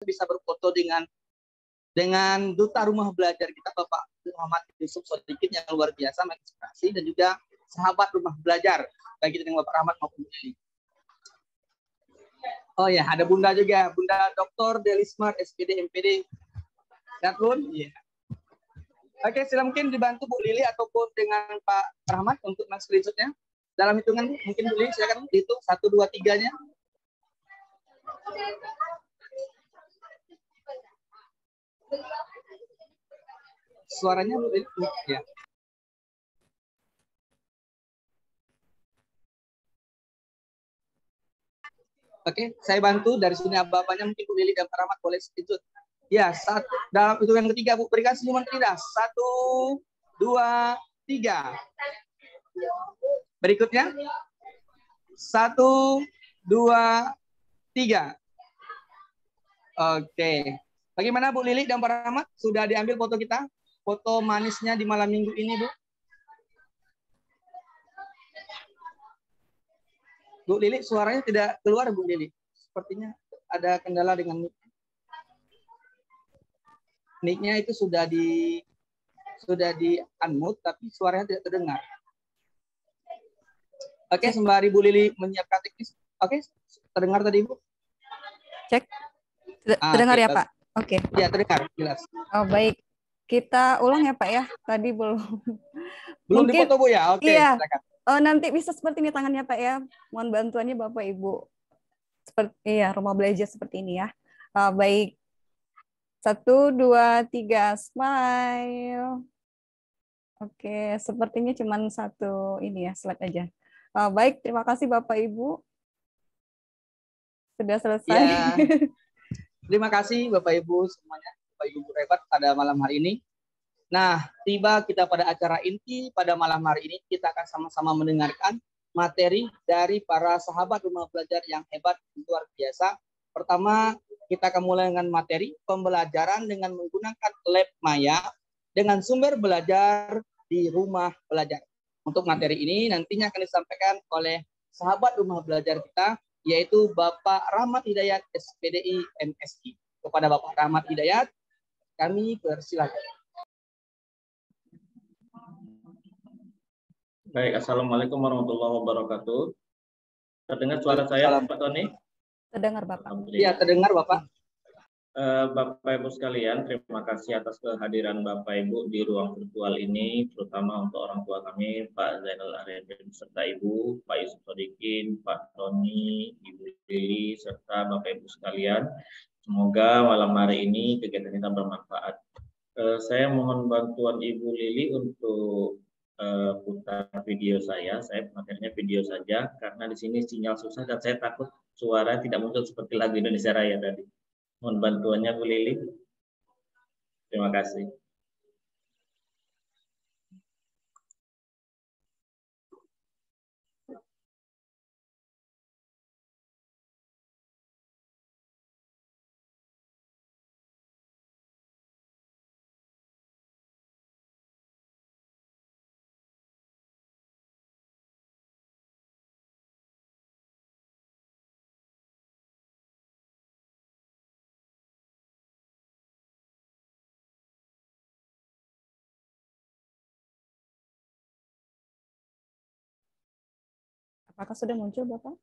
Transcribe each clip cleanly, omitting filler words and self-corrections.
bisa berfoto dengan duta rumah belajar kita, Bapak Muhammad Yusuf Sodikin yang luar biasa menginspirasi, dan juga sahabat rumah belajar baik dengan Bapak Rahmat maupun Bu Lili. Oh ya, ada Bunda juga, Bunda Dr. Delismar SPD MPD. Lihat Bun, iya. Oke, silakan mungkin dibantu Bu Lili ataupun dengan Pak Rahmat untuk screenshotnya. Dalam hitungan mungkin Bu Lili silakan dihitung 1, 2, 3-nya. Suaranya Bu Lili, ya. Oke, saya bantu dari sini bapaknya, mungkin Bu Lili dan Pak Rahmat boleh screenshot. Ya, dalam hitungan ketiga Bu, berikan senyuman tidak. 1, 2, 3. Berikutnya 1, 2, 3. Oke. Bagaimana Bu Lili dan Pak Rahmat? Sudah diambil foto kita? Foto manisnya di malam minggu ini, Bu? Bu Lili, suaranya tidak keluar, Bu Lili. Sepertinya ada kendala dengan mic. Mic-nya itu sudah di unmute, tapi suaranya tidak terdengar. Oke, sembari Bu Lili menyiapkan teknis. Oke, terdengar tadi, Bu? Cek. Terdengar oke, ya, Pak? Oke. Ya, terdengar, jelas. Oh, baik. Kita ulang ya, Pak ya. Tadi belum. Belum Mungkin, dipoto, Bu ya? Oke, iya. silakan. Nanti bisa seperti ini tangannya, Pak ya. Mohon bantuannya Bapak Ibu. Seperti ya, rumah belajar seperti ini ya. Baik. 1, 2, 3, smile. Oke, sepertinya cuma satu ini ya, slide aja. Baik, terima kasih Bapak Ibu. Sudah selesai. Ya, terima kasih Bapak Ibu semuanya, Bapak Ibu hebat pada malam hari ini. Nah, tiba kita pada acara inti pada malam hari ini, kita akan sama-sama mendengarkan materi dari para sahabat rumah belajar yang hebat, luar biasa. Pertama, kita akan mulai dengan materi pembelajaran dengan menggunakan lab maya dengan sumber belajar di rumah belajar. Untuk materi ini nantinya akan disampaikan oleh sahabat rumah belajar kita, yaitu Bapak Rahmat Hidayat SPDI MSI. Kepada Bapak Rahmat Hidayat, kami persilakan. Baik, Assalamualaikum warahmatullahi wabarakatuh. Terdengar suara saya, Pak Tony? Terdengar, Bapak. Iya, terdengar, Bapak. Bapak Ibu sekalian, terima kasih atas kehadiran Bapak Ibu di ruang virtual ini, terutama untuk orang tua kami, Pak Zainal Arifin serta Ibu, Pak Yusuf Sodikin, Pak Tony, Ibu Lili, serta Bapak Ibu sekalian. Semoga malam hari ini kegiatan kita bermanfaat. Saya mohon bantuan Ibu Lili untuk putar video saya materinya video saja, karena di sini sinyal susah dan saya takut suara tidak muncul seperti lagu Indonesia Raya tadi. Mohon bantuannya Bu Lili. Terima kasih. Apakah sudah muncul, Bapak?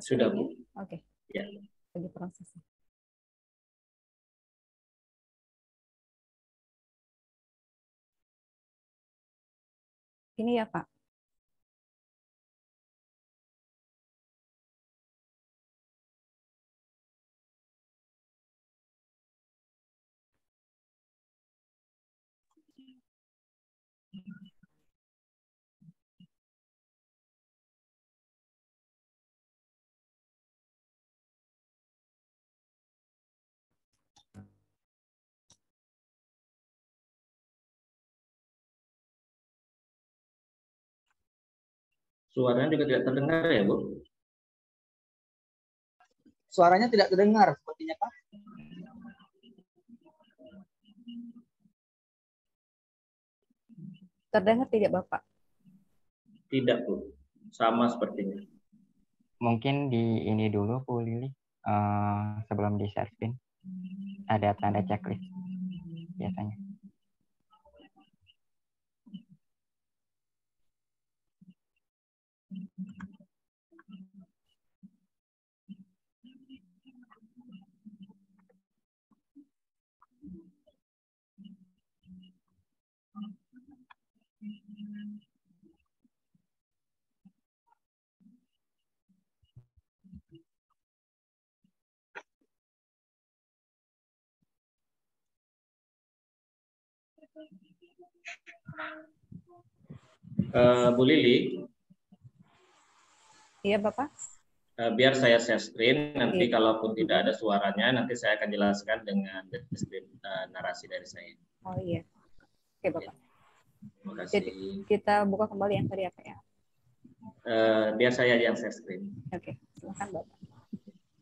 Sudah, Bu. Oke. Ya. Lagi prosesnya. Ini ya, Pak. Suaranya juga tidak terdengar ya, Bu? Suaranya tidak terdengar sepertinya, Pak. Terdengar tidak, Bapak? Tidak, Bu. Sama sepertinya. Mungkin di ini dulu, Bu Lili. sebelum di share screen ada tanda checklist biasanya. Bu Lili. Iya, Bapak. Biar saya share screen, nanti Iya. kalaupun tidak ada suaranya, nanti saya akan jelaskan dengan narasi dari saya. Oh iya. Oke, Bapak. Terima kasih. Jadi kita buka kembali yang tadi apa ya? Biar saya yang share screen. Oke, silakan Bapak.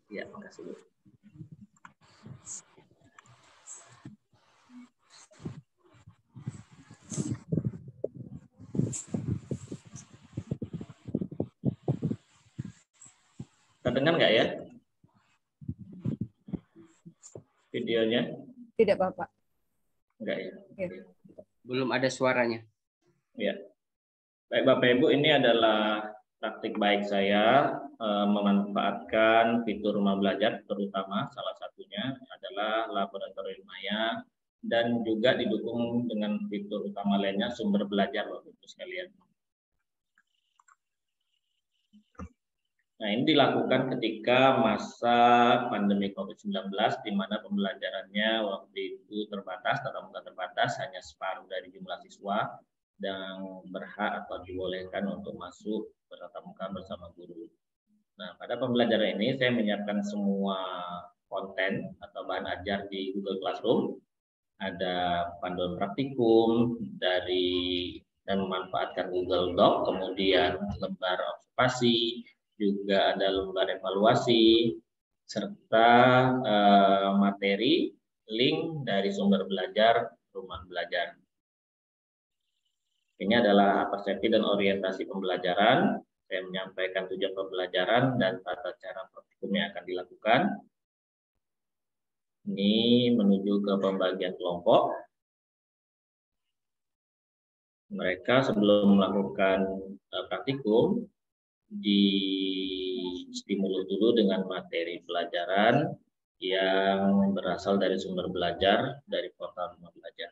Ya, terima kasih, Bu. Terdengar nggak ya videonya? Tidak, Bapak. Enggak ya? Ya. Belum ada suaranya. Ya. Baik Bapak Ibu, ini adalah praktik baik saya memanfaatkan fitur rumah belajar, terutama salah satunya adalah laboratorium maya dan juga didukung dengan fitur utama lainnya sumber belajar Bapak Ibu sekalian. Nah, ini dilakukan ketika masa pandemi COVID-19 di mana pembelajarannya waktu itu terbatas, tatap muka terbatas, hanya separuh dari jumlah siswa yang berhak atau dibolehkan untuk masuk bertatap muka bersama guru. Nah, pada pembelajaran ini saya menyiapkan semua konten atau bahan ajar di Google Classroom. Ada panduan praktikum dari dan memanfaatkan Google Doc, kemudian lembar observasi, juga ada lembar evaluasi, serta materi, link dari sumber belajar, rumah belajar. Ini adalah persepsi dan orientasi pembelajaran. Saya menyampaikan tujuan pembelajaran dan tata cara praktikum yang akan dilakukan. Ini menuju ke pembagian kelompok. Mereka sebelum melakukan praktikum, distimulus dulu dengan materi pelajaran yang berasal dari sumber belajar dari portal rumah belajar.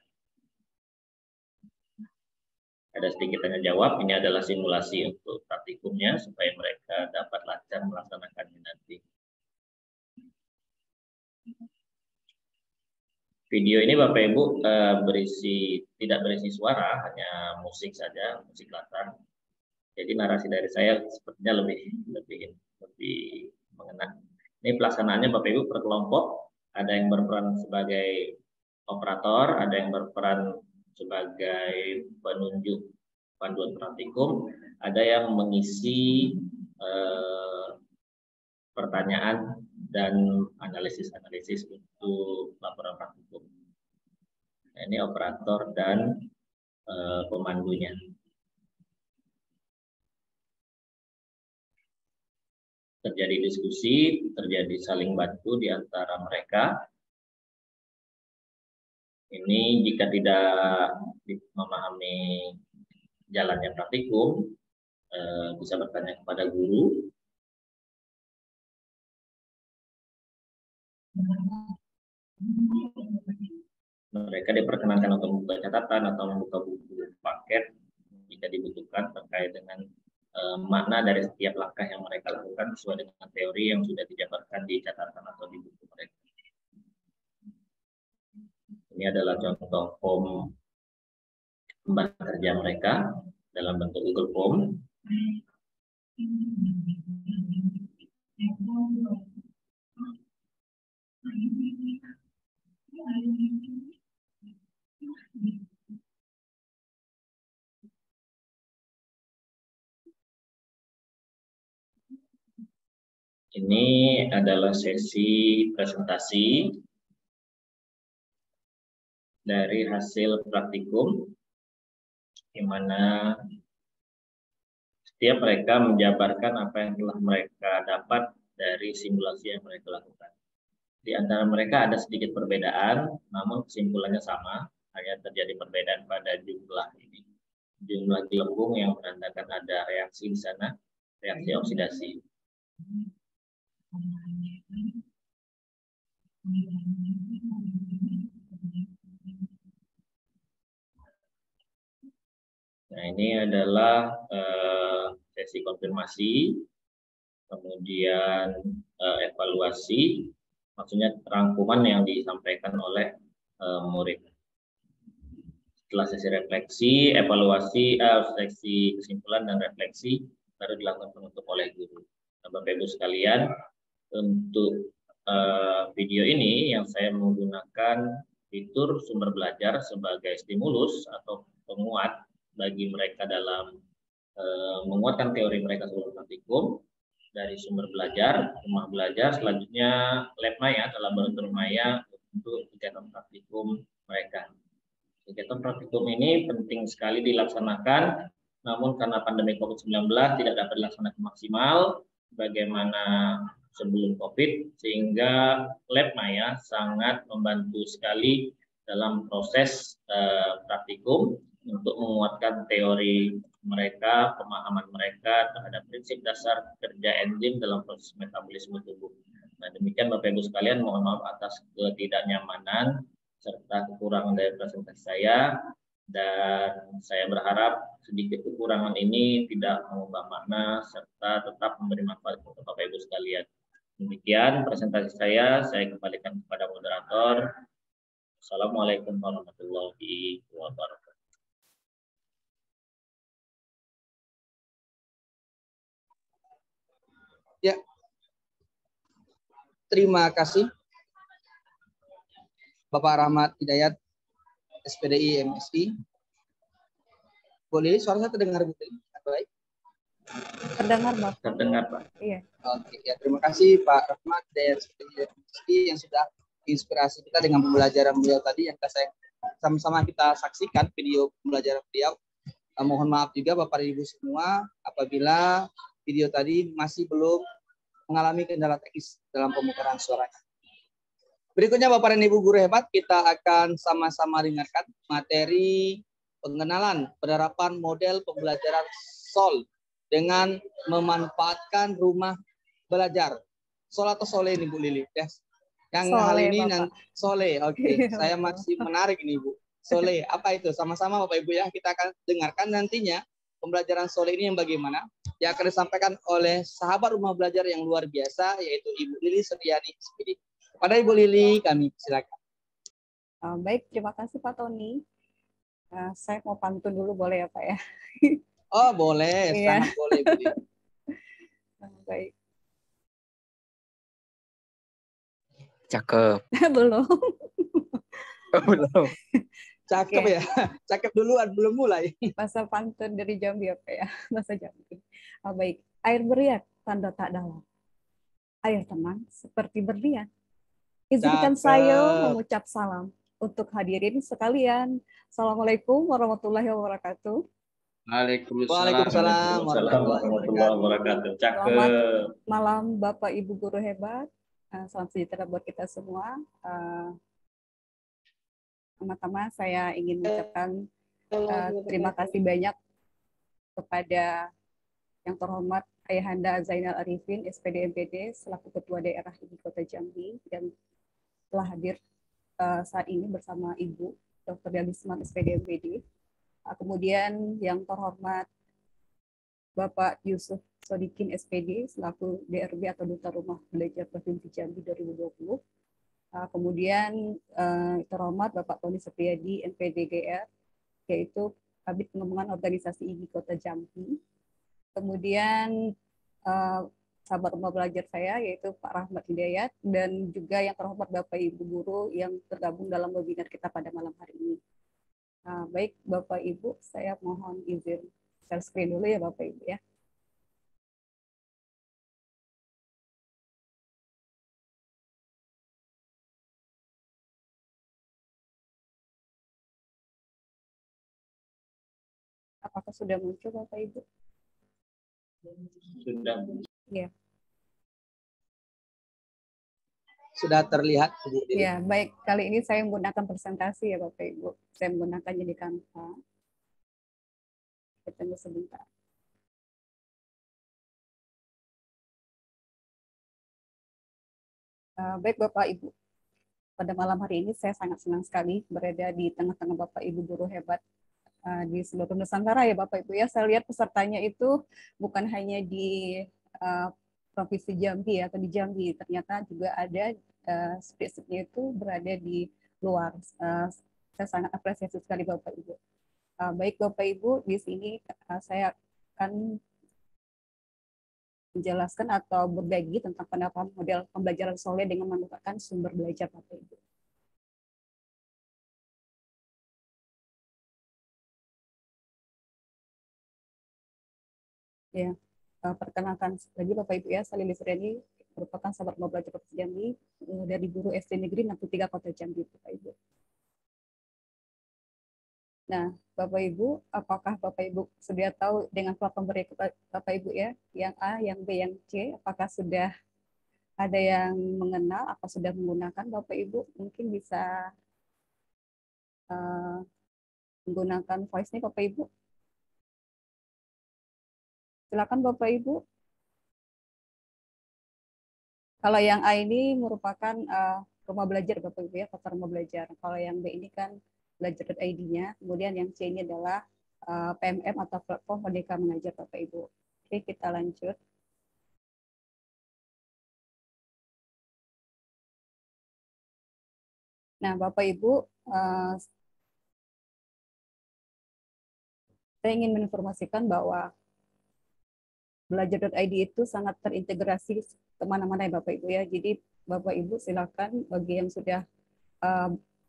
Ada sedikit tanya jawab, ini adalah simulasi untuk praktikumnya supaya mereka dapat lancar melaksanakannya nanti. Video ini Bapak Ibu tidak berisi suara, hanya musik saja, musik latar. Jadi narasi dari saya sepertinya lebih mengena. Ini pelaksanaannya Bapak Ibu per kelompok, ada yang berperan sebagai operator, ada yang berperan sebagai penunjuk panduan praktikum, ada yang mengisi pertanyaan dan analisis untuk laporan praktikum. Nah, ini operator dan pemandunya. Terjadi diskusi, terjadi saling bantu di antara mereka. Ini jika tidak memahami jalannya praktikum, bisa bertanya kepada guru. Mereka diperkenankan untuk membuka catatan atau membuka buku paket jika dibutuhkan terkait dengan makna dari setiap langkah yang mereka lakukan sesuai dengan teori yang sudah dijabarkan di catatan atau di buku mereka. Ini adalah contoh form bahan kerja mereka dalam bentuk Google Form. Ini adalah sesi presentasi dari hasil praktikum, di mana setiap mereka menjabarkan apa yang telah mereka dapat dari simulasi yang mereka lakukan. Di antara mereka ada sedikit perbedaan, namun kesimpulannya sama, hanya terjadi perbedaan pada jumlah ini. Jumlah gelembung yang menandakan ada reaksi di sana, reaksi oksidasi. Nah, ini adalah sesi konfirmasi, kemudian evaluasi, maksudnya rangkuman yang disampaikan oleh murid. Setelah sesi refleksi, evaluasi, sesi kesimpulan dan refleksi, baru dilakukan penutup oleh guru. Nah, Bapak Ibu sekalian, untuk video ini yang saya menggunakan fitur sumber belajar sebagai stimulus atau penguat bagi mereka dalam menguatkan teori mereka sebelum praktikum dari sumber belajar, rumah belajar, selanjutnya lab maya atau laboratorium maya untuk kegiatan praktikum mereka. Kegiatan praktikum ini penting sekali dilaksanakan, namun karena pandemi COVID-19 tidak dapat dilaksanakan maksimal bagaimana sebelum COVID, sehingga lab maya sangat membantu sekali dalam proses praktikum untuk menguatkan teori mereka, pemahaman mereka terhadap prinsip dasar kerja enzim dalam proses metabolisme tubuh. Nah, demikian Bapak Ibu sekalian, mohon maaf atas ketidaknyamanan serta kekurangan dari presentasi saya, dan saya berharap sedikit kekurangan ini tidak mengubah makna serta tetap memberi manfaat untuk Bapak Ibu sekalian. Demikian presentasi saya kembalikan kepada moderator. Assalamualaikum warahmatullahi wabarakatuh. Ya, terima kasih Bapak Rahmat Hidayat, SPDI MSI. Boleh suara saya terdengar betul? Baik. Terdengar Bapak. Terdengar Pak. Iya. Oke, ya terima kasih Pak Rahmat dari SPDI MSI yang sudah inspirasi kita dengan pembelajaran beliau tadi yang saya sama-sama kita saksikan video pembelajaran beliau. Mohon maaf juga Bapak Ibu semua apabila video tadi masih belum mengalami kendala teknis dalam pemutaran suaranya. Berikutnya Bapak dan Ibu guru hebat, kita akan sama-sama dengarkan materi pengenalan penerapan model pembelajaran SOL dengan memanfaatkan rumah belajar. SOL atau SOLE ini Bu Lili? Yes. Yang Sole, hal ini Bapak. SOLE, oke. Saya masih menarik ini Bu. SOLE, apa itu? Sama-sama Bapak Ibu ya, kita akan dengarkan nantinya pembelajaran SOLE ini yang bagaimana yang akan disampaikan oleh sahabat rumah belajar yang luar biasa, yaitu Ibu Lili Setiani SPD. Kepada Ibu Lili, kami silakan. Baik, terima kasih Pak Tony. Saya mau pantun dulu boleh ya Pak ya? Oh boleh, Iya. sangat boleh Bu Lili. Baik. Cakep. Belum. Belum. Cakep Oke. ya, cakep duluan, belum mulai. Bahasa pantun dari Jambi apa ya? Bahasa Jambi. Baik. Air beriak, tanda tak dalam. Air tenang, seperti berlian. Izinkan Cakep. saya mengucap salam untuk hadirin sekalian. Assalamualaikum warahmatullahi wabarakatuh. Waalaikumsalam warahmatullahi wabarakatuh. Cakep. Selamat malam Bapak Ibu guru hebat. Salam sejahtera buat kita semua. Pertama-tama saya ingin mengucapkan terima kasih banyak kepada yang terhormat Ayahanda Zainal Arifin, SPD MPD, selaku Ketua Daerah Ibu Kota Jambi, dan telah hadir saat ini bersama Ibu Dr. Delisman SPD MPD. Kemudian yang terhormat Bapak Yusuf Sodikin SPD, selaku DRB atau Duta Rumah Belajar Provinsi Jambi 2020. Kemudian terhormat Bapak Tony Sepriadi, NPDGR, yaitu Kabid Pengembangan Organisasi IGI Kota Jambi. Kemudian sahabat rumah belajar saya, yaitu Pak Rahmat Hidayat, dan juga yang terhormat Bapak Ibu guru yang tergabung dalam webinar kita pada malam hari ini. Baik Bapak Ibu, saya mohon izin share screen dulu ya Bapak Ibu ya. Apakah sudah muncul Bapak Ibu? Sudah. Ya. sudah terlihat Ibu Diri. Ya, baik. Kali ini saya menggunakan presentasi ya Bapak Ibu. Saya menggunakan jadi Canva. Kita tunggu sebentar. Baik Bapak Ibu, pada malam hari ini saya sangat senang sekali berada di tengah-tengah Bapak Ibu guru hebat di seluruh Nusantara ya Bapak Ibu ya. Saya lihat pesertanya itu bukan hanya di Provinsi Jambi atau di Jambi, ternyata juga ada spesiesnya itu berada di luar. Saya sangat apresiasi sekali Bapak Ibu. Baik Bapak Ibu, di sini saya akan menjelaskan atau berbagi tentang penerapan model pembelajaran Soleh dengan menggunakan sumber belajar Bapak Ibu. Ya, perkenalkan lagi Bapak Ibu ya, saya Lilis Reni, merupakan sahabat mau belajar Provinsi Jambi dari guru SD Negeri 63 Kota Jambi Bapak Ibu. Nah, Bapak Ibu, apakah Bapak Ibu sudah tahu dengan platform berikut Bapak Ibu ya, yang A, yang B, yang C, apakah sudah ada yang mengenal, apa sudah menggunakan Bapak Ibu? Mungkin bisa menggunakan voice nih Bapak Ibu. Silakan Bapak Ibu. Kalau yang A ini merupakan rumah belajar Bapak Ibu ya, pasar rumah belajar. Kalau yang B ini kan belajar.id-nya, kemudian yang C ini adalah PMM atau platform Merdeka Mengajar Bapak Ibu. Oke, kita lanjut. Nah, Bapak Ibu, saya ingin menginformasikan bahwa belajar.id itu sangat terintegrasi kemana-mana ya Bapak Ibu ya. Jadi Bapak Ibu silakan bagi yang sudah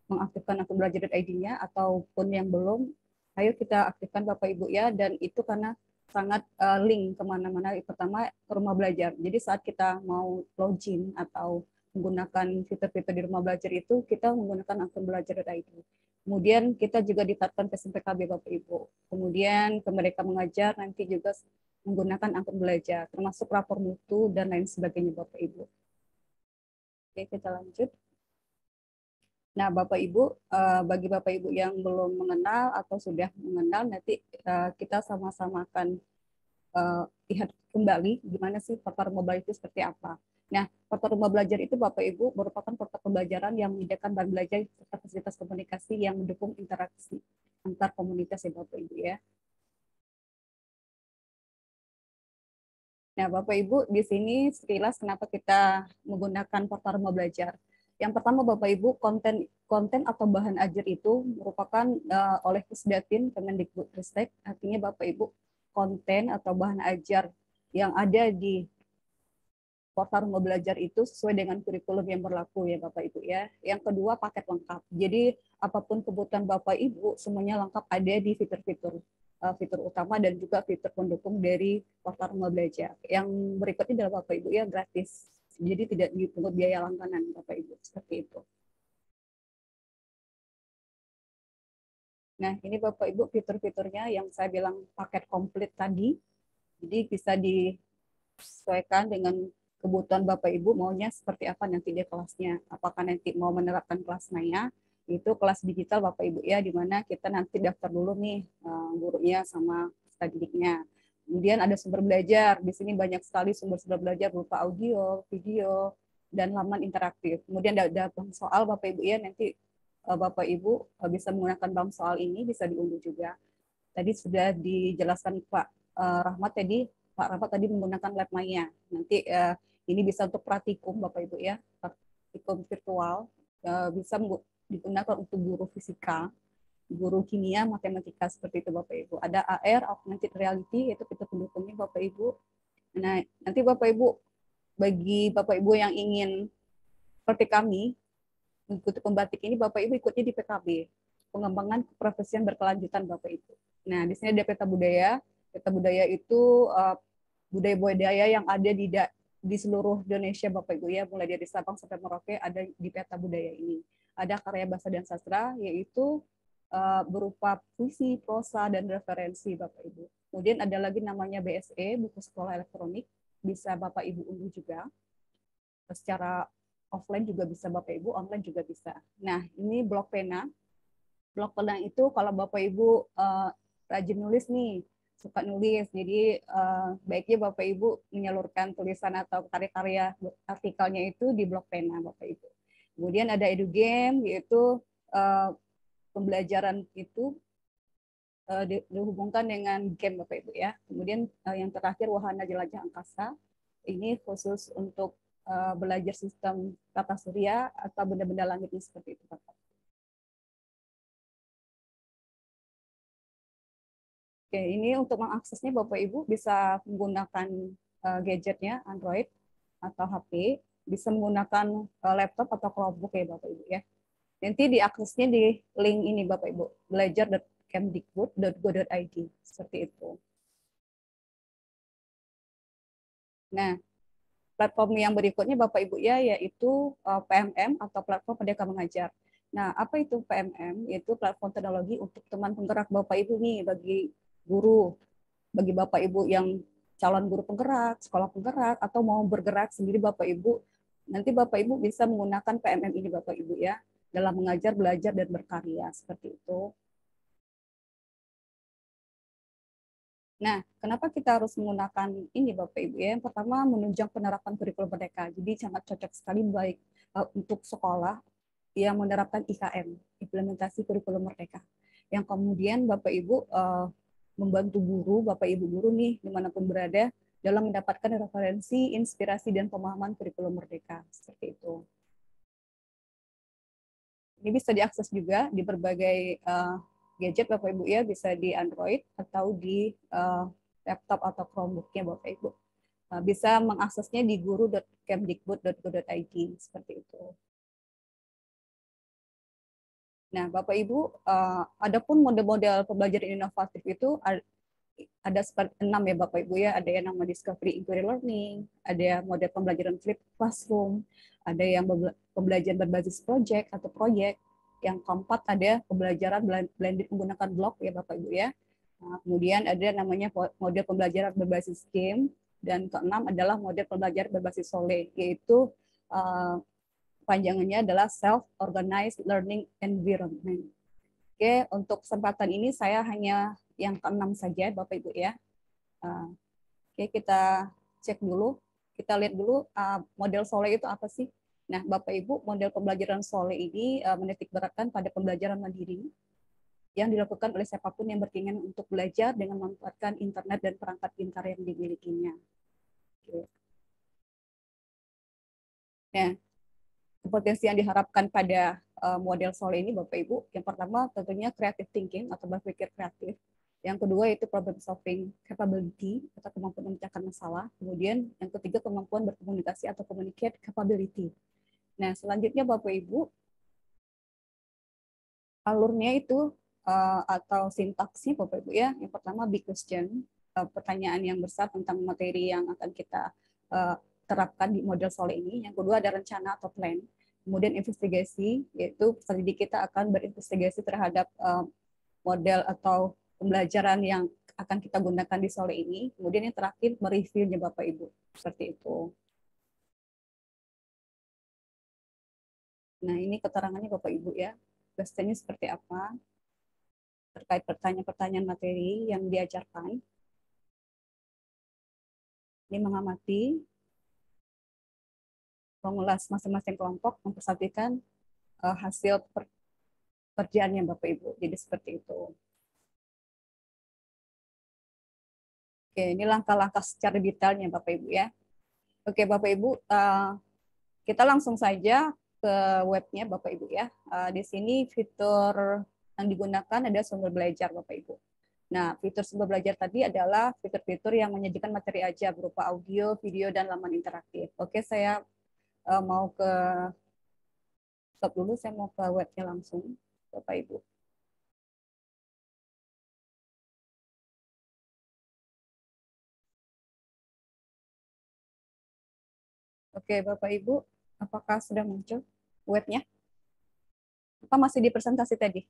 mengaktifkan akun belajar.id-nya ataupun yang belum, ayo kita aktifkan Bapak Ibu ya. Dan itu karena sangat link kemana-mana. Pertama, ke rumah belajar. Jadi saat kita mau login atau menggunakan fitur-fitur di rumah belajar itu, kita menggunakan akun belajar.id. Kemudian kita juga ditetapkan ke SMPKB Bapak Ibu. Kemudian ke Merdeka Mengajar nanti juga menggunakan akun belajar, termasuk lapor mutu dan lain sebagainya Bapak Ibu. Oke, kita lanjut. Nah, Bapak Ibu, bagi Bapak Ibu yang belum mengenal atau sudah mengenal, nanti kita sama-sama akan lihat kembali gimana sih portal rumah belajar itu seperti apa. Nah, portal rumah belajar itu Bapak Ibu merupakan portal pembelajaran yang menyediakan bahan belajar serta fasilitas komunikasi yang mendukung interaksi antar komunitas ya Bapak Ibu ya. Nah, Bapak Ibu, di sini sekilas kenapa kita menggunakan portal rumah belajar. Yang pertama, Bapak Ibu, konten atau bahan ajar itu merupakan oleh Pusdatin Kemendikbudristek, artinya Bapak Ibu, konten atau bahan ajar yang ada di portal rumah belajar itu sesuai dengan kurikulum yang berlaku ya Bapak Ibu ya. Yang kedua, paket lengkap. Jadi apapun kebutuhan Bapak Ibu semuanya lengkap ada di fitur-fitur utama dan juga fitur pendukung dari portal rumah belajar. Yang berikutnya adalah Bapak Ibu ya gratis. Jadi tidak dipungut biaya langganan Bapak Ibu seperti itu. Nah, ini Bapak Ibu fitur-fiturnya yang saya bilang paket komplit tadi. Jadi bisa disesuaikan dengan kebutuhan Bapak Ibu maunya seperti apa nanti dia kelasnya. Apakah nanti mau menerapkan kelas maya, itu kelas digital Bapak Ibu ya, di mana kita nanti daftar dulu nih gurunya sama peserta didiknya. Kemudian ada sumber belajar. Di sini banyak sekali sumber-sumber belajar berupa audio, video, dan laman interaktif. Kemudian ada soal Bapak Ibu ya, nanti Bapak Ibu bisa menggunakan bank soal ini, bisa diunduh juga. Tadi sudah dijelaskan Pak Rahmat tadi, Pak Rahmat tadi menggunakan lab maya. Nanti ini bisa untuk praktikum Bapak Ibu ya, praktikum virtual, bisa digunakan untuk guru fisika, guru kimia, matematika seperti itu Bapak Ibu. Ada AR, augmented reality, itu fitur pendukungnya Bapak Ibu. Nah, nanti Bapak Ibu, bagi Bapak Ibu yang ingin seperti kami, mengikuti pembatik ini, Bapak Ibu ikutnya di PKB, pengembangan keprofesian berkelanjutan Bapak Ibu. Nah, di sini ada peta budaya. Peta budaya itu budaya-budaya yang ada di seluruh Indonesia Bapak Ibu ya, mulai dari Sabang sampai Merauke ada di peta budaya ini. Ada karya bahasa dan sastra, yaitu berupa puisi, prosa, dan referensi Bapak Ibu. Kemudian ada lagi namanya BSE, buku sekolah elektronik, bisa Bapak Ibu unduh juga secara offline juga bisa Bapak Ibu, online juga bisa. Nah, ini blok pena. Blok pena itu kalau Bapak Ibu rajin nulis nih, suka nulis, jadi baiknya Bapak Ibu menyalurkan tulisan atau karya-karya artikelnya itu di blok pena Bapak Ibu. Kemudian ada EduGame, yaitu pembelajaran itu dihubungkan dengan game Bapak Ibu ya. Kemudian yang terakhir Wahana Jelajah Angkasa, ini khusus untuk belajar sistem tata surya atau benda-benda langit ini seperti itu Bapak. Oke, ini untuk mengaksesnya Bapak Ibu bisa menggunakan gadgetnya Android atau HP, bisa menggunakan laptop atau Chromebook ya Bapak Ibu ya. Nanti diaksesnya di link ini Bapak Ibu, belajar.kemdikbud.go.id seperti itu. Nah, platform yang berikutnya Bapak Ibu ya, yaitu PMM atau platform Merdeka Mengajar. Nah, apa itu PMM? Yaitu platform teknologi untuk teman penggerak Bapak Ibu nih, bagi guru, bagi Bapak Ibu yang calon guru penggerak, sekolah penggerak, atau mau bergerak sendiri Bapak Ibu, nanti Bapak Ibu bisa menggunakan PMM ini Bapak Ibu ya, dalam mengajar, belajar, dan berkarya, seperti itu. Nah, kenapa kita harus menggunakan ini Bapak Ibu ya? Yang pertama, menunjang penerapan kurikulum merdeka. Jadi sangat cocok sekali baik untuk sekolah yang menerapkan IKM, implementasi kurikulum merdeka. Yang kemudian Bapak Ibu membantu guru, Bapak Ibu guru nih dimanapun berada dalam mendapatkan referensi, inspirasi, dan pemahaman kurikulum merdeka. Seperti itu. Ini bisa diakses juga di berbagai gadget Bapak Ibu ya, bisa di Android atau di laptop atau Chromebook-nya Bapak Ibu. Bisa mengaksesnya di guru.kemdikbud.go.id seperti itu. Nah, Bapak Ibu, adapun model-model pembelajaran inovatif itu ada seperti 6 ya Bapak Ibu ya, ada yang namanya discovery inquiry learning, ada model pembelajaran flip classroom, ada yang pembelajaran berbasis project atau proyek, yang keempat ada pembelajaran blended menggunakan blok ya Bapak Ibu ya. Nah, kemudian ada namanya model pembelajaran berbasis game, dan keenam adalah model pembelajaran berbasis SOLE, yaitu panjangannya adalah self-organized learning environment. Oke, untuk kesempatan ini saya hanya yang keenam saja, Bapak Ibu ya. Oke, kita cek dulu, kita lihat dulu model SOLE itu apa sih? Nah, Bapak Ibu, model pembelajaran SOLE ini menitik beratkan pada pembelajaran mandiri yang dilakukan oleh siapapun yang berkeinginan untuk belajar dengan memanfaatkan internet dan perangkat pintar yang dimilikinya. Oke. Nah, potensi yang diharapkan pada model SOLE ini Bapak Ibu, yang pertama tentunya creative thinking atau berpikir kreatif. Yang kedua itu problem solving capability atau kemampuan memecahkan masalah. Kemudian yang ketiga kemampuan berkomunikasi atau communicate capability. Nah, selanjutnya Bapak Ibu, alurnya itu atau sintaksnya Bapak Ibu ya. Yang pertama big question, pertanyaan yang besar tentang materi yang akan kita terapkan di model SOLE ini. Yang kedua ada rencana atau plan. Kemudian investigasi, yaitu peserta didik kita akan berinvestigasi terhadap model atau pembelajaran yang akan kita gunakan di SOLE ini. Kemudian yang terakhir mereviewnya Bapak Ibu, seperti itu. Nah, ini keterangannya Bapak Ibu ya. Questionnya seperti apa terkait pertanyaan-pertanyaan materi yang diajarkan. Ini mengamati, mengulas masing-masing kelompok, mempersatukan hasil pekerjaannya Bapak Ibu. Jadi seperti itu. Oke, ini langkah-langkah secara detailnya Bapak Ibu ya. Oke Bapak Ibu, kita langsung saja ke webnya Bapak Ibu ya. Di sini fitur yang digunakan ada sumber belajar Bapak Ibu. Nah, fitur sumber belajar tadi adalah fitur-fitur yang menyajikan materi aja berupa audio, video, dan laman interaktif. Oke, saya mau ke stop dulu, saya mau ke webnya langsung Bapak Ibu. Oke, Bapak Ibu, apakah sudah muncul webnya? Apa masih di presentasi tadi?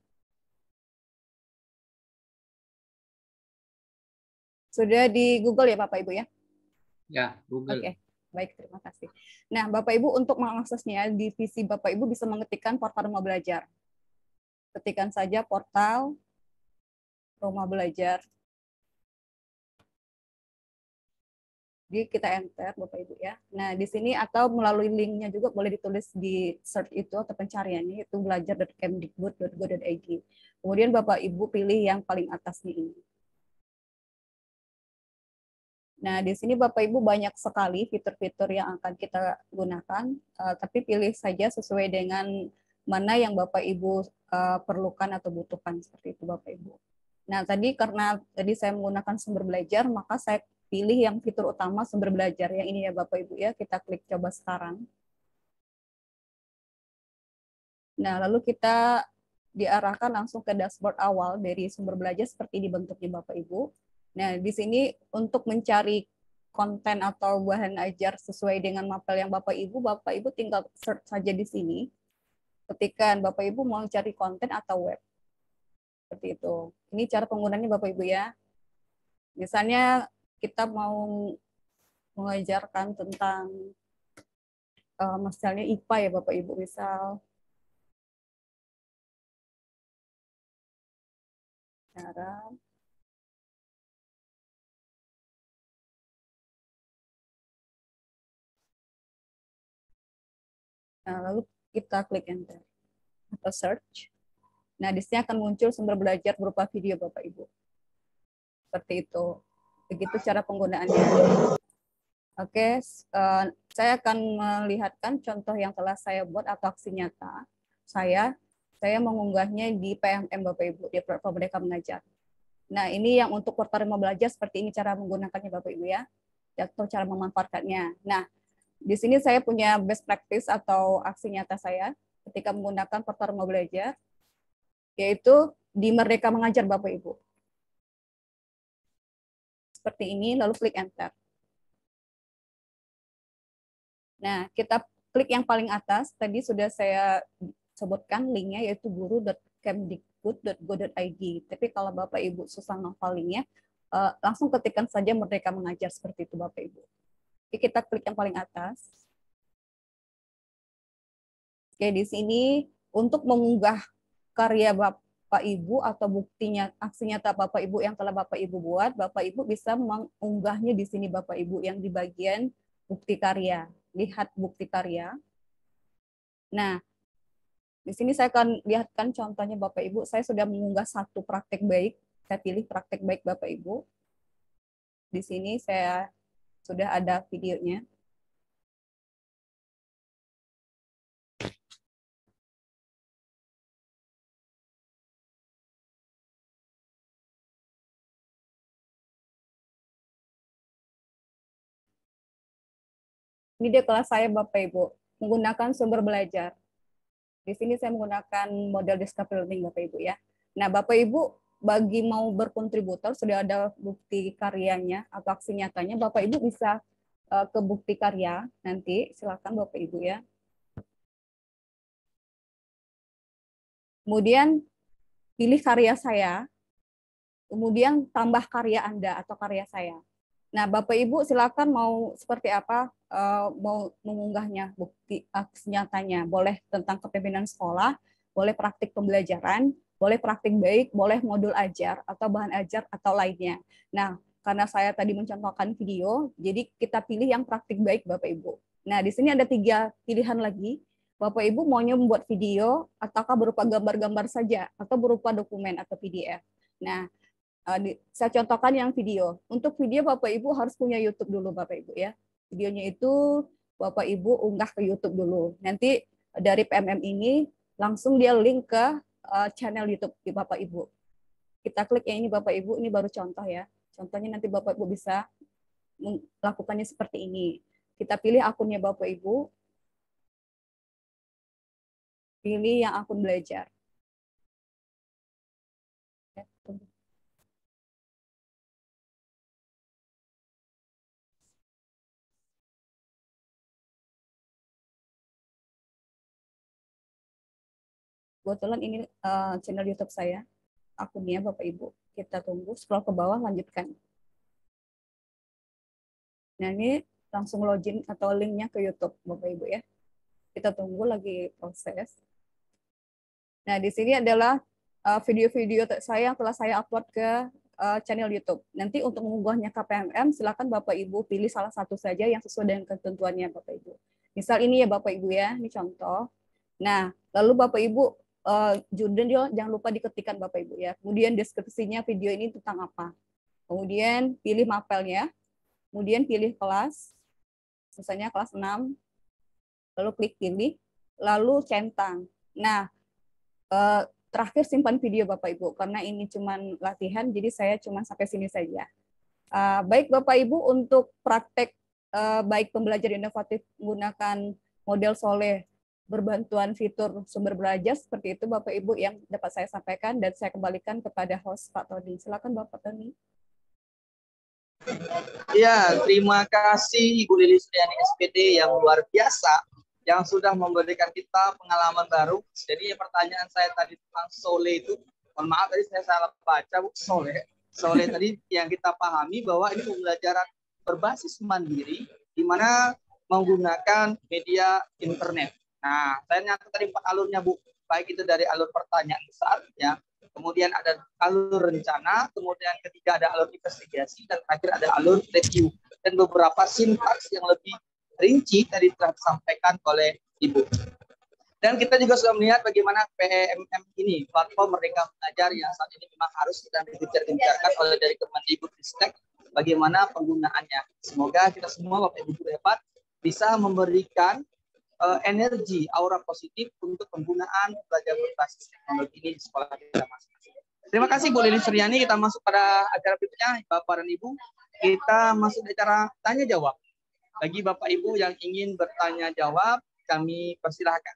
Sudah di Google ya Bapak Ibu ya? Ya, Google. Oke. Baik, terima kasih. Nah, Bapak Ibu untuk mengaksesnya di PC Bapak Ibu bisa mengetikkan portal rumah belajar. Ketikkan saja portal rumah belajar. Jadi kita enter Bapak Ibu ya. Nah, di sini atau melalui linknya juga boleh ditulis di search itu atau pencariannya itu belajar.kemdikbud.go.id. Kemudian Bapak Ibu pilih yang paling atasnya ini. Nah, di sini Bapak Ibu banyak sekali fitur-fitur yang akan kita gunakan, tapi pilih saja sesuai dengan mana yang Bapak Ibu perlukan atau butuhkan seperti itu Bapak Ibu. Nah, karena tadi saya menggunakan sumber belajar, maka saya pilih yang fitur utama sumber belajar. Yang ini ya Bapak Ibu ya, kita klik coba sekarang. Nah, lalu kita diarahkan langsung ke dashboard awal dari sumber belajar seperti ini bentuknya Bapak Ibu. Nah, di sini untuk mencari konten atau bahan ajar sesuai dengan mapel yang Bapak Ibu tinggal search saja di sini. Ketika Bapak Ibu mau cari konten atau web. Seperti itu. Ini cara penggunaannya Bapak Ibu ya. Misalnya kita mau mengajarkan tentang misalnya IPA ya Bapak Ibu, misal cara lalu kita klik enter atau search. Nah, di sini akan muncul sumber belajar berupa video Bapak Ibu. Seperti itu. Begitu cara penggunaannya. Oke, saya akan melihatkan contoh yang telah saya buat atau aksi nyata. Saya mengunggahnya di PMM Bapak Ibu, di platform Merdeka Mengajar. Nah, ini yang untuk portal rumah belajar seperti ini cara menggunakannya Bapak Ibu ya. Atau cara memanfaatkannya. Nah, di sini saya punya best practice atau aksi nyata saya ketika menggunakan portal rumah belajar, yaitu di Merdeka Mengajar Bapak Ibu. Seperti ini, lalu klik enter. Nah, kita klik yang paling atas, tadi sudah saya sebutkan linknya yaitu guru.kemdikbud.go.id. Tapi kalau Bapak Ibu susah ngafal linknya, langsung ketikkan saja Merdeka Mengajar seperti itu Bapak Ibu. Oke, kita klik yang paling atas. Oke, di sini untuk mengunggah karya Bapak Ibu atau buktinya aksi nyata Bapak Ibu yang telah Bapak Ibu buat, Bapak Ibu bisa mengunggahnya di sini Bapak Ibu yang di bagian bukti karya. Lihat bukti karya. Nah, di sini saya akan lihatkan contohnya Bapak Ibu. Saya sudah mengunggah satu praktek baik. Saya pilih praktek baik Bapak Ibu. Di sini saya sudah ada videonya. Ini dia kelas saya Bapak Ibu, menggunakan sumber belajar. Di sini saya menggunakan model discovery learning Bapak Ibu ya. Nah, Bapak Ibu bagi mau berkontributor sudah ada bukti karyanya atau aksi nyatanya, Bapak Ibu bisa ke bukti karya nanti, silakan Bapak Ibu ya. Kemudian pilih karya saya, kemudian tambah karya Anda atau karya saya. Nah, Bapak Ibu silakan mau seperti apa, mau mengunggahnya, bukti aksi nyatanya. Boleh tentang kepemimpinan sekolah, boleh praktik pembelajaran, boleh praktik baik, boleh modul ajar, atau bahan ajar, atau lainnya. Nah, karena saya tadi mencontohkan video, jadi kita pilih yang praktik baik Bapak Ibu. Nah, di sini ada 3 pilihan lagi. Bapak Ibu maunya membuat video, ataukah berupa gambar-gambar saja, atau berupa dokumen atau PDF. Nah, saya contohkan yang video. Untuk video Bapak Ibu harus punya YouTube dulu Bapak Ibu ya. Videonya itu Bapak Ibu unggah ke YouTube dulu. Nanti dari PMM ini langsung dia link ke channel YouTube di Bapak Ibu. Kita klik yang ini Bapak Ibu, ini baru contoh ya. Contohnya nanti Bapak Ibu bisa melakukannya seperti ini. Kita pilih akunnya Bapak Ibu. Pilih yang akun belajar. Kebetulan ini channel YouTube saya, akunnya Bapak Ibu. Kita tunggu, scroll ke bawah, lanjutkan. Nah, ini langsung login atau linknya ke YouTube, Bapak Ibu ya. Kita tunggu lagi proses. Nah, di sini adalah video-video saya yang telah saya upload ke channel YouTube. Nanti untuk mengunggahnya ke PMM, silakan Bapak Ibu pilih salah satu saja yang sesuai dengan ketentuannya Bapak Ibu. Misal ini ya Bapak Ibu ya, ini contoh. Nah, lalu Bapak Ibu judulnya jangan lupa diketikkan Bapak Ibu ya. Kemudian deskripsinya video ini tentang apa. Kemudian pilih mapelnya. Kemudian pilih kelas. Misalnya kelas 6. Lalu klik pilih, lalu centang. Nah, terakhir simpan video Bapak Ibu, karena ini cuman latihan, jadi saya cuma sampai sini saja. Baik Bapak Ibu, untuk praktek baik pembelajaran inovatif menggunakan model Soleh berbantuan fitur sumber belajar, seperti itu Bapak Ibu yang dapat saya sampaikan, dan saya kembalikan kepada host Pak Tony. Silakan Bapak Tony. Ya, terima kasih Ibu Lili Suryani SPD yang luar biasa, yang sudah memberikan kita pengalaman baru. Jadi pertanyaan saya tadi tentang Soleh itu, mohon maaf tadi saya salah baca, Bu. Soleh tadi yang kita pahami bahwa ini pembelajaran berbasis mandiri, di mana menggunakan media internet. Nah, saya nyatet tadi 4 alurnya, Bu. Baik itu dari alur pertanyaan besar, ya. Kemudian ada alur rencana, kemudian ketiga ada alur investigasi, dan terakhir ada alur review. Dan beberapa sintaks yang lebih rinci tadi telah disampaikan oleh Ibu. Dan kita juga sudah melihat bagaimana PMM ini, platform Merdeka Belajar yang saat ini memang harus sedang digencar-gencarkan oleh dari Kemendikbudristek, bagaimana penggunaannya. Semoga kita semua Bapak Ibu hebat bisa memberikan energi, aura positif untuk penggunaan belajar berbasis teknologi ini di sekolah kita masing-masing. Terima kasih Bu Lili Suryani. Kita masuk pada acara berikutnya, Bapak dan Ibu. Kita masuk ke acara tanya jawab. Bagi Bapak Ibu yang ingin bertanya jawab, kami persilahkan.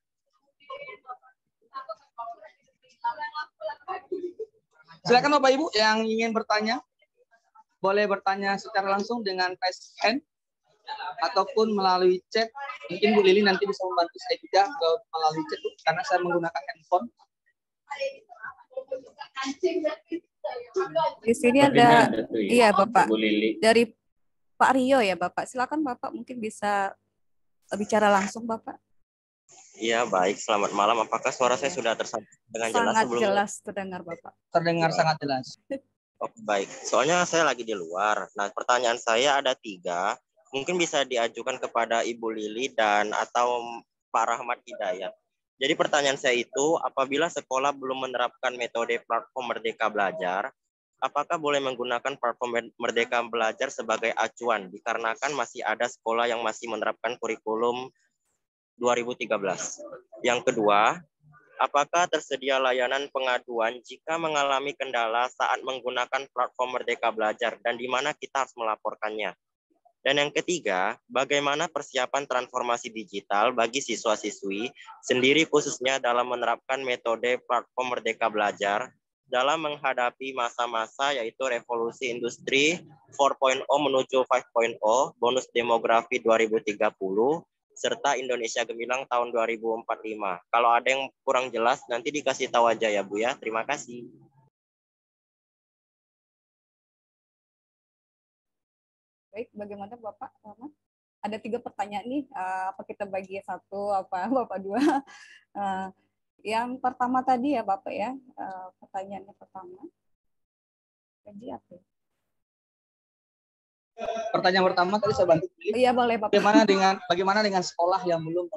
Silakan Bapak Ibu yang ingin bertanya, boleh bertanya secara langsung dengan raise hand ataupun melalui chat. Mungkin Bu Lili nanti bisa membantu saya juga melalui chat, karena saya menggunakan handphone. Di sini ada, iya Bapak, Bu Lili. dari Pak Rio ya Bapak. Silakan Bapak mungkin bisa bicara langsung Bapak. Iya, baik. Selamat malam. Apakah suara saya sudah tersampaikan dengan jelas Sangat sebelumnya? jelas terdengar Bapak. Terdengar sangat jelas. Oke, baik. Soalnya saya lagi di luar. Nah, pertanyaan saya ada 3. Mungkin bisa diajukan kepada Ibu Lili dan atau Pak Rahmat Hidayat. Jadi pertanyaan saya itu, apabila sekolah belum menerapkan metode platform Merdeka Belajar, apakah boleh menggunakan platform Merdeka Belajar sebagai acuan? Dikarenakan masih ada sekolah yang masih menerapkan kurikulum 2013. Yang kedua, apakah tersedia layanan pengaduan jika mengalami kendala saat menggunakan platform Merdeka Belajar dan di mana kita harus melaporkannya? Dan yang ketiga, bagaimana persiapan transformasi digital bagi siswa-siswi sendiri khususnya dalam menerapkan metode platform Merdeka Belajar dalam menghadapi masa-masa yaitu revolusi industri 4.0 menuju 5.0, bonus demografi 2030, serta Indonesia Gemilang tahun 2045. Kalau ada yang kurang jelas, nanti dikasih tahu aja ya Bu ya. Terima kasih. Baik, bagaimana Bapak Rahmat? Ada 3 pertanyaan nih, apa kita bagi 1, apa Bapak 2? Yang pertama tadi ya Bapak ya, pertanyaannya pertama. Jadi apa? Pertanyaan pertama tadi saya bantu pilih. Iya boleh Bapak. Bagaimana dengan sekolah yang belum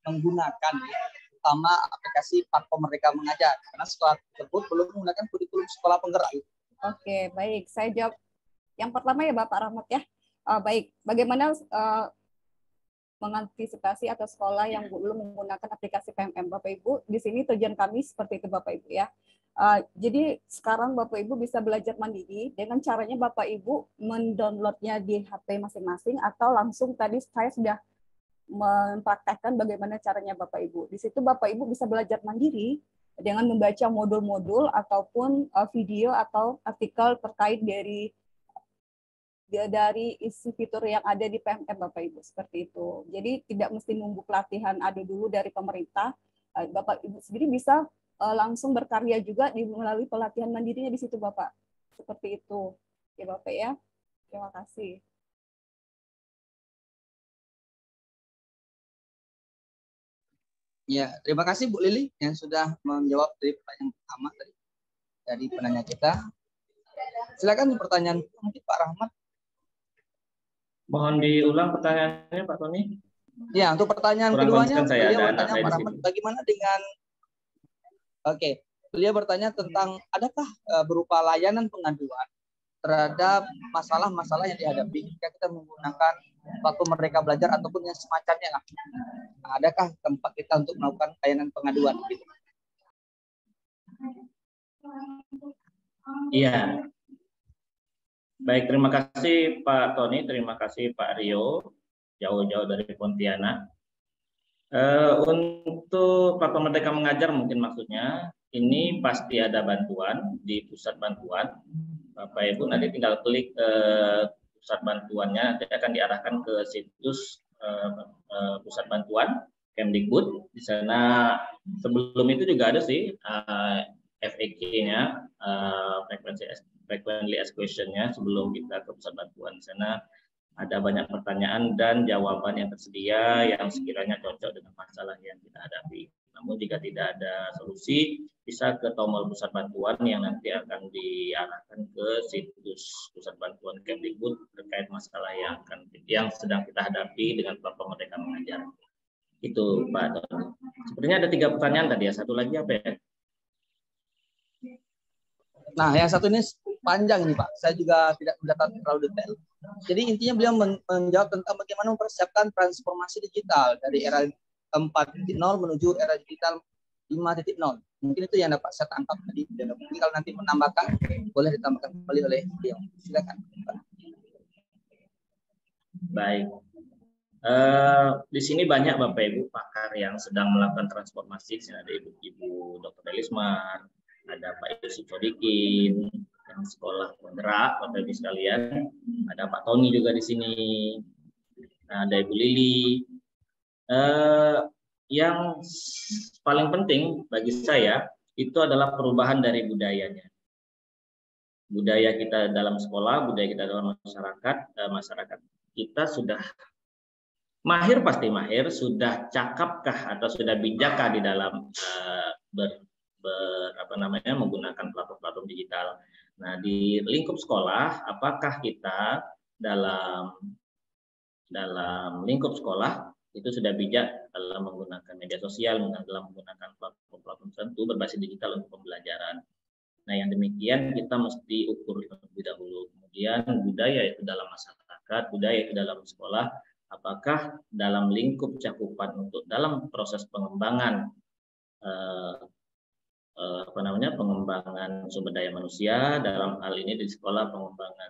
menggunakan utama aplikasi platform Merdeka Mengajar, karena sekolah tersebut belum menggunakan kurikulum sekolah penggerak. Oke, baik. Saya jawab yang pertama ya Bapak Rahmat ya. Baik, bagaimana mengantisipasi atau sekolah yang belum menggunakan aplikasi PMM Bapak Ibu? Di sini tujuan kami seperti itu Bapak Ibu ya. Jadi sekarang Bapak Ibu bisa belajar mandiri dengan caranya Bapak Ibu mendownloadnya di HP masing-masing atau langsung tadi saya sudah mempraktekkan bagaimana caranya Bapak Ibu. Di situ Bapak Ibu bisa belajar mandiri dengan membaca modul-modul ataupun video atau artikel terkait dari isi fitur yang ada di PMM Bapak Ibu seperti itu. Jadi tidak mesti nunggu pelatihan ada dulu dari pemerintah. Bapak Ibu sendiri bisa langsung berkarya juga melalui pelatihan mandirinya di situ Bapak. Seperti itu. Ya Bapak ya. Terima kasih. Ya, terima kasih Bu Lili yang sudah menjawab dari pertanyaan pertama tadi dari penanya kita. Silakan pertanyaan mungkin Pak Rahmat. Mohon diulang pertanyaannya Pak Tony. Ya, untuk pertanyaan Kurang keduanya, konsisten saya, beliau ada anak bertanya saya Pak di Rahmat, situ. bagaimana dengan beliau bertanya tentang adakah berupa layanan pengaduan terhadap masalah-masalah yang dihadapi ketika kita menggunakan waktu mereka belajar ataupun yang semacamnya lah. Nah, adakah tempat kita untuk melakukan layanan pengaduan? Gitu. Iya. Baik, terima kasih Pak Tony, terima kasih Pak Rio, jauh-jauh dari Pontianak. Untuk platform Merdeka Mengajar mungkin maksudnya, ini pasti ada bantuan di pusat bantuan. Bapak Ibu nanti tinggal klik pusat bantuannya, nanti akan diarahkan ke situs pusat bantuan Kemdikbud. Di sana sebelum itu juga ada sih FAQ-nya, frequently asked question-nya sebelum kita ke pusat bantuan. Di sana ada banyak pertanyaan dan jawaban yang tersedia yang sekiranya cocok dengan masalah yang kita hadapi. Namun jika tidak ada solusi, bisa ke tombol pusat bantuan yang nanti akan diarahkan ke situs pusat bantuan Kemdikbud terkait masalah yang sedang kita hadapi dengan platform Merdeka Mengajar. Itu Pak Tony. Sepertinya ada 3 pertanyaan tadi ya. Satu lagi apa ya? Nah, yang satu ini panjang ini Pak. Saya juga tidak mendapat terlalu detail. Jadi intinya beliau menjawab tentang bagaimana mempersiapkan transformasi digital dari era 4.0 menuju era digital 5.0. Mungkin itu yang dapat saya tangkap tadi. Mungkin kalau nanti menambahkan, boleh ditambahkan kembali oleh beliau. Silakan. Baik. Di sini banyak Bapak Ibu pakar yang sedang melakukan transformasi. Di sini ada Ibu Dr. Elismar, ada Pak Yusuf Sodikin yang sekolah penggerak, Bapak Ibu sekalian. Ada Pak Tony juga di sini. Nah, ada Ibu Lili. Yang paling penting bagi saya itu adalah perubahan dari budayanya. Budaya kita dalam sekolah, budaya kita dalam masyarakat kita sudah mahir, pasti mahir, sudah cakapkah atau sudah bijakkah di dalam menggunakan platform digital. Nah, di lingkup sekolah, apakah kita dalam lingkup sekolah itu sudah bijak dalam menggunakan media sosial, dalam menggunakan platform tertentu berbasis digital untuk pembelajaran. Nah, yang demikian kita mesti ukur terlebih dahulu. Kemudian budaya itu dalam masyarakat, budaya itu dalam sekolah, apakah dalam lingkup cakupan untuk dalam proses pengembangan pengembangan sumber daya manusia, dalam hal ini di sekolah pengembangan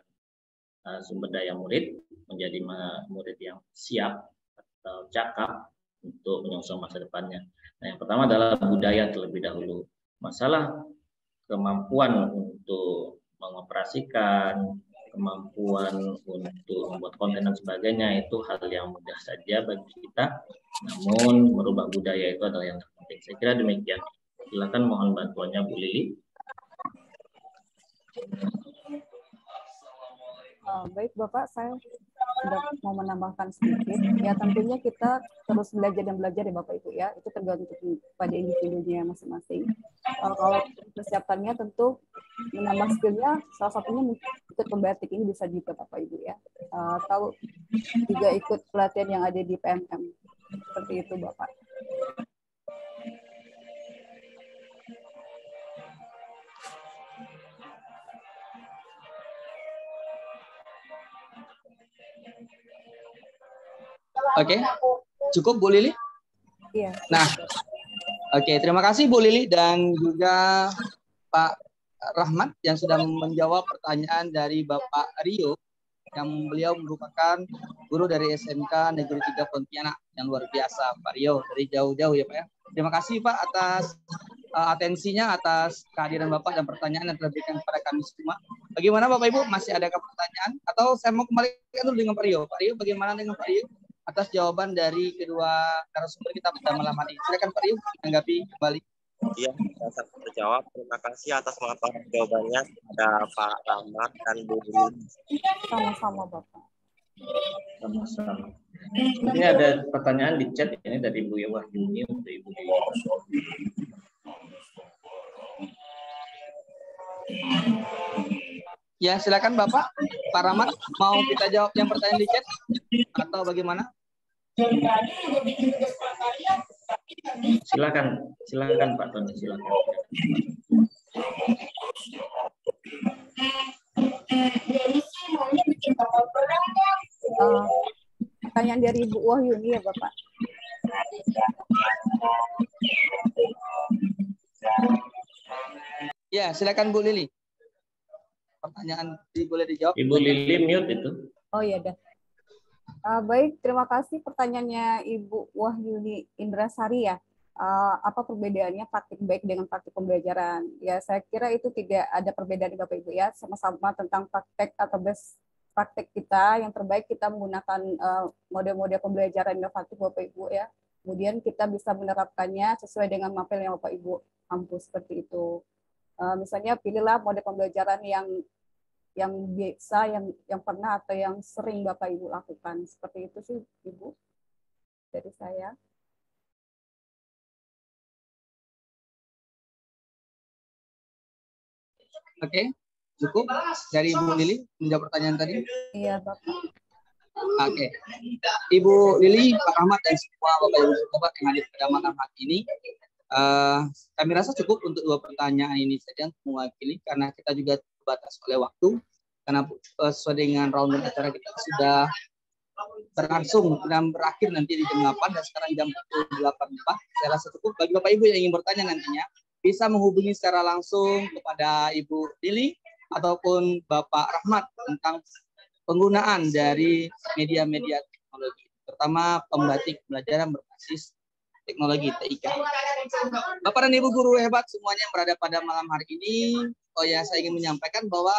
sumber daya murid menjadi murid yang siap atau cakap untuk menyongsong masa depannya. Nah, yang pertama adalah budaya terlebih dahulu. Masalah kemampuan untuk mengoperasikan, kemampuan untuk membuat konten dan sebagainya itu hal yang mudah saja bagi kita. Namun merubah budaya itu adalah yang terpenting. Saya kira demikian. Silakan, mohon bantuannya Bu Lili. Baik Bapak, saya sudah mau menambahkan sedikit. Ya tentunya kita terus belajar dan belajar ya Bapak Ibu ya. Itu tergantung pada individunya masing-masing. Kalau persiapannya tentu menambah skillnya, salah satunya ikut pembatik ini bisa juga Bapak Ibu ya. Atau juga ikut pelatihan yang ada di PMM. Seperti itu Bapak. Oke, cukup Bu Lili? Iya. Nah, oke, terima kasih Bu Lili dan juga Pak Rahmat yang sudah menjawab pertanyaan dari Bapak Rio yang beliau merupakan guru dari SMK Negeri 3 Pontianak yang luar biasa, Pak Rio, dari jauh-jauh ya Pak ya. Terima kasih Pak atas atensinya, atas kehadiran Bapak dan pertanyaan yang telah diberikan kepada kami semua. Bagaimana Bapak Ibu, masih ada pertanyaan? Atau saya mau kembalikan dulu dengan Pak Rio. Pak Rio, bagaimana dengan Pak Rio atas jawaban dari kedua narasumber kita pada malam hari ini? Silakan Pak Rio menanggapi kembali. Iya, saya terjawab. Terima kasih atas pengetahuan jawabannya kepada Pak Rahmat dan Bu Lili. Sama-sama Bapak. Sama-sama. Ini ada pertanyaan di chat ini dari Bu Wahyuni untuk Ibu Lili. Ya, silakan Bapak. Pak Rahmat, mau kita jawab yang pertanyaan di chat atau bagaimana? Silakan Pak Tony, silakan. Pertanyaan dari Bu Wahyuni ya Bapak. Ya, silakan Bu Lili. Pertanyaan boleh dijawab. Ibu Lili mute itu. Oh iya dah. Baik, terima kasih pertanyaannya Ibu Wahyuni Indrasari ya. Apa perbedaannya praktik baik dengan praktik pembelajaran? Ya, saya kira itu tidak ada perbedaan Bapak Ibu ya. Sama-sama tentang praktek atau best praktek kita yang terbaik kita menggunakan mode-mode pembelajaran inovatif Bapak Ibu ya. Kemudian kita bisa menerapkannya sesuai dengan mapel yang Bapak Ibu mampu seperti itu. Misalnya pilihlah mode pembelajaran yang biasa, yang pernah atau yang sering Bapak Ibu lakukan. Seperti itu sih Ibu dari saya. Oke, cukup dari Ibu Lili menjawab pertanyaan tadi. Iya Bapak. Oke, Ibu Lili, Pak Ahmad dan semua Bapak Ibu sobat yang hadir pada malam hari ini. Kami rasa cukup untuk dua pertanyaan ini saja untuk mewakili karena kita juga terbatas oleh waktu. Karena sesuai dengan round acara kita sudah berlangsung dan berakhir nanti di jam 8 dan sekarang jam 8.04. Saya rasa cukup bagi Bapak Ibu yang ingin bertanya nantinya bisa menghubungi secara langsung kepada Ibu Lili ataupun Bapak Rahmat tentang penggunaan dari media-media teknologi, terutama pembelajaran berbasis teknologi TIK. Bapak dan Ibu guru hebat semuanya yang berada pada malam hari ini, saya ingin menyampaikan bahwa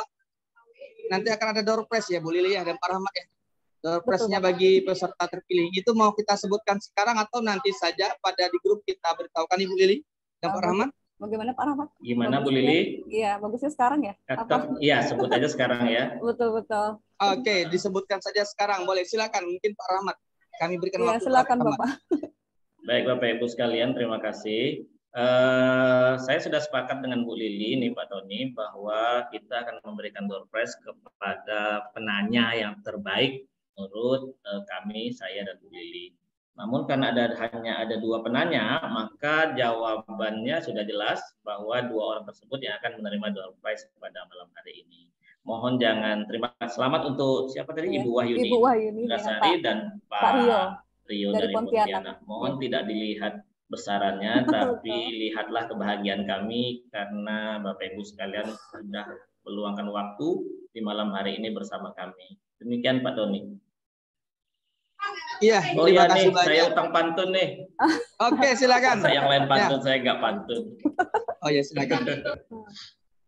nanti akan ada door prize ya Bu Lili ya dan Pak Rahmat ya. Door prize-nya bagi peserta terpilih. Itu mau kita sebutkan sekarang atau nanti saja pada di grup kita beritahukan Ibu Lili dan Pak Rahmat? Bagaimana Pak Rahmat? Gimana Bu Lili? Iya, bagusnya sekarang ya. Iya, sebut aja sekarang ya. Betul. Oke, disebutkan saja sekarang. Boleh, silakan. Mungkin Pak Rahmat. Kami berikan waktu. Silakan Bapak. Baik Bapak Ibu sekalian, terima kasih. Saya sudah sepakat dengan Bu Lili nih Pak Tony bahwa kita akan memberikan door prize kepada penanya yang terbaik menurut kami, saya dan Bu Lili. Namun karena hanya ada dua penanya, maka jawabannya sudah jelas bahwa dua orang tersebut yang akan menerima door prize pada malam hari ini. Mohon jangan terima kasih. Selamat untuk siapa tadi? Ibu Wahyuni. Ibu Wahyuni Indrasari dan Pak Rio dari Pontianak. Mohon tidak dilihat besarannya, tapi lihatlah kebahagiaan kami karena Bapak Ibu sekalian sudah meluangkan waktu di malam hari ini bersama kami. Demikian Pak Doni. Iya, terima kasih banyak. Saya utang pantun nih. Oke, silakan. Yang lain pantun, saya nggak pantun. Oh ya, silakan.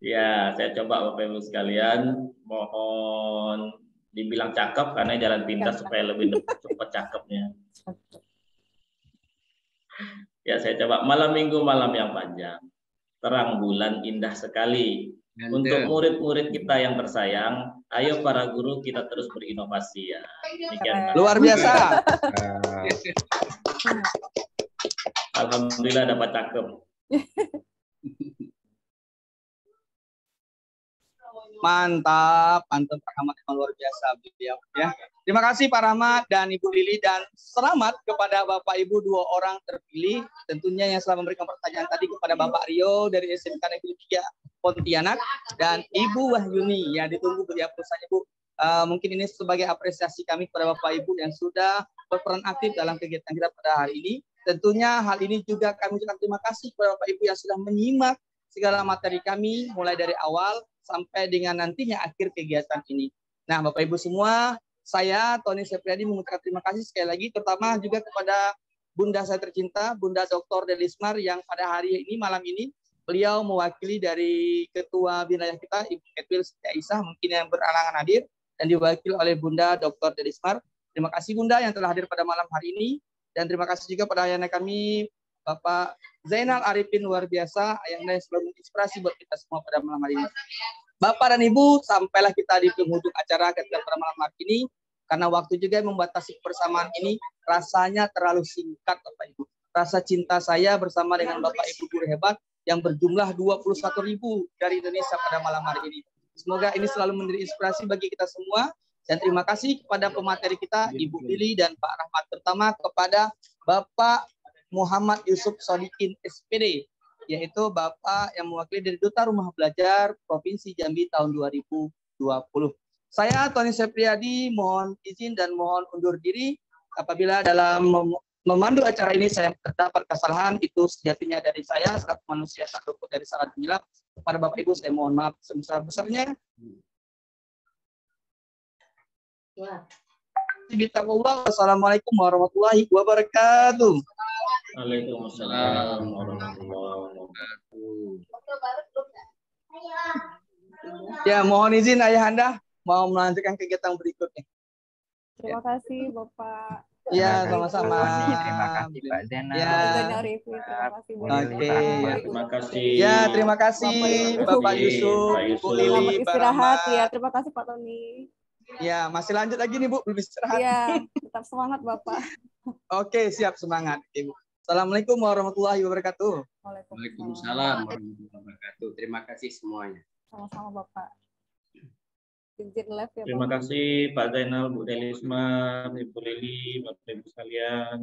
Ya, saya coba Bapak Ibu sekalian, mohon dibilang cakep karena jalan pintas supaya lebih cepat cakepnya. Ya, saya coba. Malam minggu, malam yang panjang, terang bulan indah sekali. Untuk murid-murid kita yang tersayang, ayo para guru kita terus berinovasi ya. Demikian. Luar biasa. Alhamdulillah dapat cakep. Mantap, pantun Pak Rahmat yang luar biasa beliau ya. Terima kasih Pak Rahmat dan Ibu Lili dan selamat kepada Bapak Ibu dua orang terpilih. Tentunya yang telah memberikan pertanyaan tadi kepada Bapak Rio dari SMK Negeri 3 Pontianak dan Ibu Wahyuni yang ditunggu beliau perusahaan Bu. Mungkin ini sebagai apresiasi kami kepada Bapak Ibu yang sudah berperan aktif dalam kegiatan kita pada hari ini. Tentunya hal ini juga kami ucapkan terima kasih kepada Bapak Ibu yang sudah menyimak segala materi kami mulai dari awal sampai dengan nantinya akhir kegiatan ini. Nah, Bapak Ibu semua, saya Tony Sepriadi mengucapkan terima kasih sekali lagi, terutama juga kepada Bunda saya tercinta, Bunda Dr. Delismar yang pada hari ini, malam ini, beliau mewakili dari Ketua Wilayah kita, Ibu Edwil Siti Aisyah, mungkin yang beralangan hadir, dan diwakili oleh Bunda Dr. Delismar. Terima kasih Bunda yang telah hadir pada malam hari ini, dan terima kasih juga pada ayahanda kami, Bapak Zainal Arifin, luar biasa, ayahanda yang selalu menginspirasi buat kita semua pada malam hari ini. Bapak dan Ibu, sampailah kita di penghujung acara ketika pada malam hari ini. karena waktu juga yang membatasi persamaan ini rasanya terlalu singkat Bapak Ibu. Rasa cinta saya bersama dengan Bapak Ibu guru hebat yang berjumlah 21.000 dari Indonesia pada malam hari ini. Semoga ini selalu menjadi inspirasi bagi kita semua. Dan terima kasih kepada pemateri kita, Ibu Lili dan Pak Rahmat, terutama kepada Bapak Muhammad Yusuf Sodikin SPD, yaitu Bapak yang mewakili dari Duta Rumah Belajar Provinsi Jambi tahun 2020. Saya, Tony Sepriadi, mohon izin dan mohon undur diri. Apabila dalam memandu acara ini saya terdapat kesalahan, itu sejatinya dari saya, selaku manusia tak luput dari salah menilap. Kepada Bapak Ibu, saya mohon maaf sebesar-besarnya. Wassalamualaikum warahmatullahi wabarakatuh. Waalaikumsalam warahmatullahi wabarakatuh. Ya, mohon izin Ayahanda mau melanjutkan kegiatan berikutnya. Terima kasih Bapak. Ya, sama-sama. Terima kasih Pak Zainal. Ya. Terima kasih Bu. Oke. Terima kasih. Ya, terima kasih Bapak Yusuf, Pak Bu Yusuf. Lili, Selamat Pak istirahat Rahmat. ya. Terima kasih Pak Tony. Ya, masih lanjut lagi nih Bu, belum istirahat. Iya, tetap semangat Bapak. Oke, siap, semangat Ibu. Assalamualaikum warahmatullahi wabarakatuh. Waalaikumsalam warahmatullahi wabarakatuh. Terima kasih semuanya. Sama-sama Bapak. Izin live ya Terima Bapak. kasih Pak Zainal, Bu Delisma, Ibu Lili, Bapak Ibu sekalian.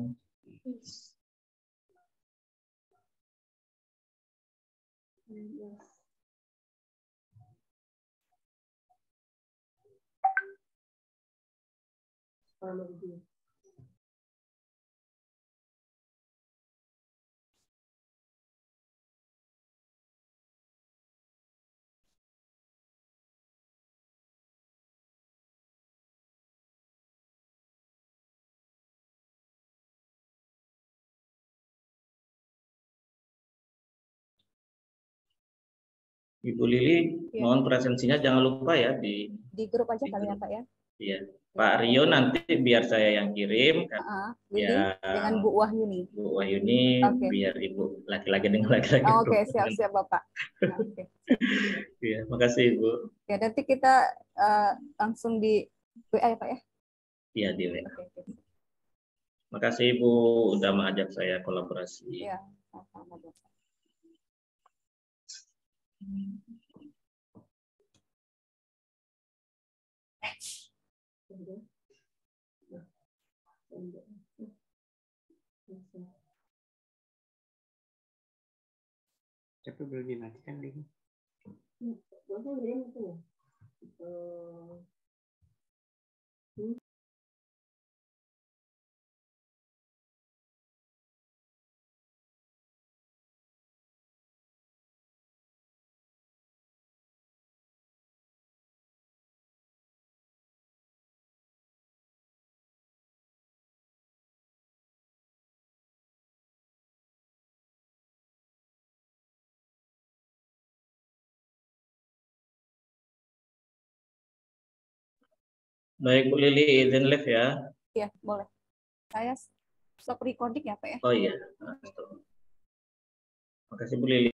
Ibu Lili, Ya. mohon presensinya jangan lupa ya di Di grup aja kali ya Pak ya. ya. Pak Rio nanti biar saya yang kirim kan. Lili Ya. dengan Bu Wahyuni. Bu Wahyuni Oke. biar Ibu laki-laki dengan laki-laki. Oke, siap-siap Bapak. Nah, oke. Ya, makasih Ibu. Ya, nanti kita langsung di WA ya Pak ya. Iya, di WA. Oke. Makasih Ibu udah mengajak saya kolaborasi. Iya, sama-sama Bapak. Tapi belum dimatikan lagi. Baik Bu Lili, izin live ya. Iya, boleh. Saya stop recording ya Pak ya. Oh iya. Makasih Bu Lili.